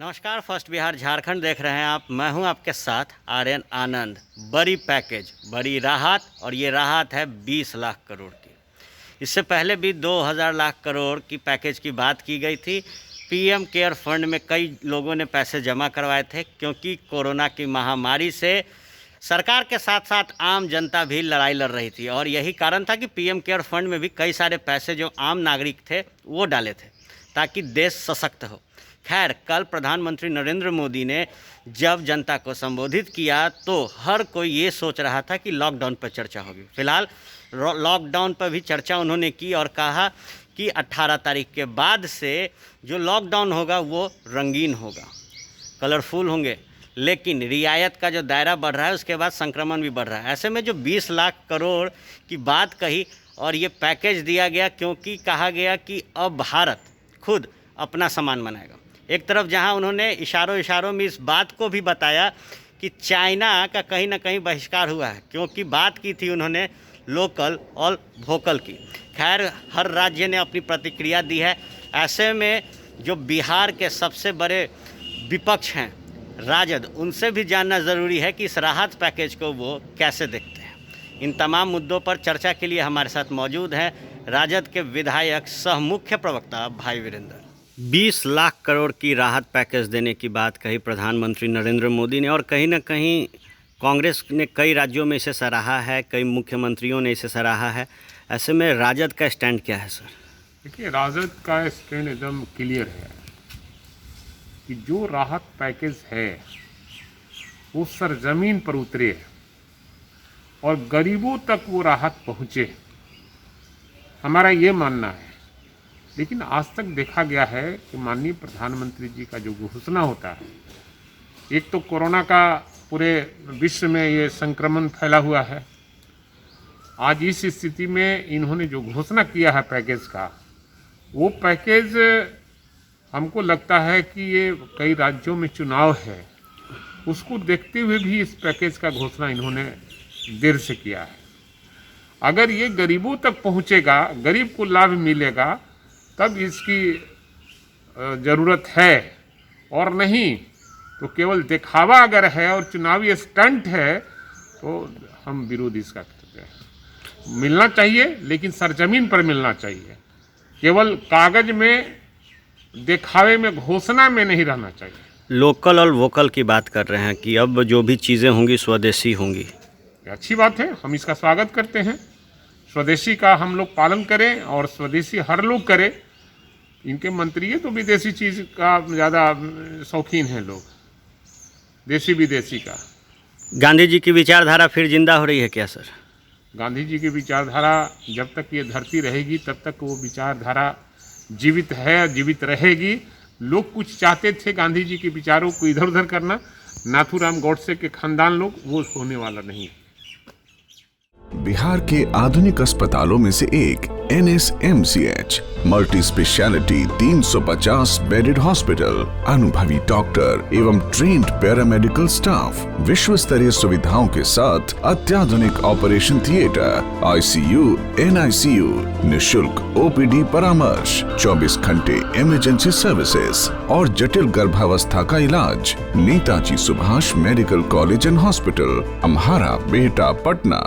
नमस्कार, फर्स्ट बिहार झारखंड देख रहे हैं आप। मैं हूं आपके साथ आर्यन आनंद। बड़ी पैकेज, बड़ी राहत, और ये राहत है 20 लाख करोड़ की। इससे पहले भी 2000 लाख करोड़ की पैकेज की बात की गई थी। पीएम केयर फंड में कई लोगों ने पैसे जमा करवाए थे, क्योंकि कोरोना की महामारी से सरकार के साथ साथ आम जनता भी लड़ाई लड़ रही थी, और यही कारण था कि पीएम केयर फंड में भी कई सारे पैसे जो आम नागरिक थे वो डाले थे, ताकि देश सशक्त हो। खैर, कल प्रधानमंत्री नरेंद्र मोदी ने जब जनता को संबोधित किया तो हर कोई ये सोच रहा था कि लॉकडाउन पर चर्चा होगी। फिलहाल लॉकडाउन पर भी चर्चा उन्होंने की और कहा कि 18 तारीख के बाद से जो लॉकडाउन होगा वो रंगीन होगा, कलरफुल होंगे, लेकिन रियायत का जो दायरा बढ़ रहा है उसके बाद संक्रमण भी बढ़ रहा है। ऐसे में जो 20 लाख करोड़ की बात कही और ये पैकेज दिया गया, क्योंकि कहा गया कि अब भारत खुद अपना सामान बनाएगा। एक तरफ जहां उन्होंने इशारों में इस बात को भी बताया कि चाइना का कहीं ना कहीं बहिष्कार हुआ है, क्योंकि बात की थी उन्होंने लोकल और वोकल की। खैर, हर राज्य ने अपनी प्रतिक्रिया दी है। ऐसे में जो बिहार के सबसे बड़े विपक्ष हैं राजद, उनसे भी जानना ज़रूरी है कि इस राहत पैकेज को वो कैसे देखते हैं। इन तमाम मुद्दों पर चर्चा के लिए हमारे साथ मौजूद हैं राजद के विधायक सह मुख्य प्रवक्ता भाई वीरेंद्र। 20 लाख करोड़ की राहत पैकेज देने की बात कही प्रधानमंत्री नरेंद्र मोदी ने, और कहीं ना कहीं कांग्रेस ने कई राज्यों में इसे सराहा है, कई मुख्यमंत्रियों ने इसे सराहा है। ऐसे में राजद का स्टैंड क्या है सर? देखिए, राजद का स्टैंड एकदम क्लियर है कि जो राहत पैकेज है वो सरजमीन पर उतरे और गरीबों तक वो राहत पहुँचे, हमारा ये मानना है। लेकिन आज तक देखा गया है कि माननीय प्रधानमंत्री जी का जो घोषणा होता है, एक तो कोरोना का पूरे विश्व में ये संक्रमण फैला हुआ है। आज इस स्थिति में इन्होंने जो घोषणा किया है पैकेज का, वो पैकेज हमको लगता है कि ये कई राज्यों में चुनाव है, उसको देखते हुए भी इस पैकेज का घोषणा इन्होंने देर से किया है। अगर ये गरीबों तक पहुँचेगा, गरीब को लाभ मिलेगा, तब इसकी ज़रूरत है, और नहीं तो केवल दिखावा अगर है और चुनावी स्टंट है तो हम विरोध इसका करते हैं। मिलना चाहिए, लेकिन सरजमीन पर मिलना चाहिए। केवल कागज में, दिखावे में, घोषणा में नहीं रहना चाहिए। लोकल और वोकल की बात कर रहे हैं कि अब जो भी चीज़ें होंगी स्वदेशी होंगी। अच्छी बात है, हम इसका स्वागत करते हैं। स्वदेशी का हम लोग पालन करें और स्वदेशी हर लोग करें। इनके मंत्री है तो विदेशी चीज़ का ज़्यादा शौकीन हैं लोग, देसी विदेशी का। गांधी जी की विचारधारा फिर जिंदा हो रही है क्या सर? गांधी जी की विचारधारा जब तक ये धरती रहेगी तब तक वो विचारधारा जीवित है, जीवित रहेगी। लोग कुछ चाहते थे गांधी जी के विचारों को इधर उधर करना, नाथूराम गौडसे के खानदान लोग, वो होने वाला नहीं है। बिहार के आधुनिक अस्पतालों में से एक NSMCH multi speciality 350 bedded hospital, अनुभवी डॉक्टर एवं ट्रेन्ड पैरामेडिकल स्टाफ, विश्व स्तरीय सुविधाओं के साथ अत्याधुनिक ऑपरेशन थिएटर, ICU, NICU, निशुल्क OPD परामर्श, 24 घंटे इमरजेंसी सर्विसेज और जटिल गर्भावस्था का इलाज। Netaji Subhash medical college and hospital, Amhara, Bihta, Patna.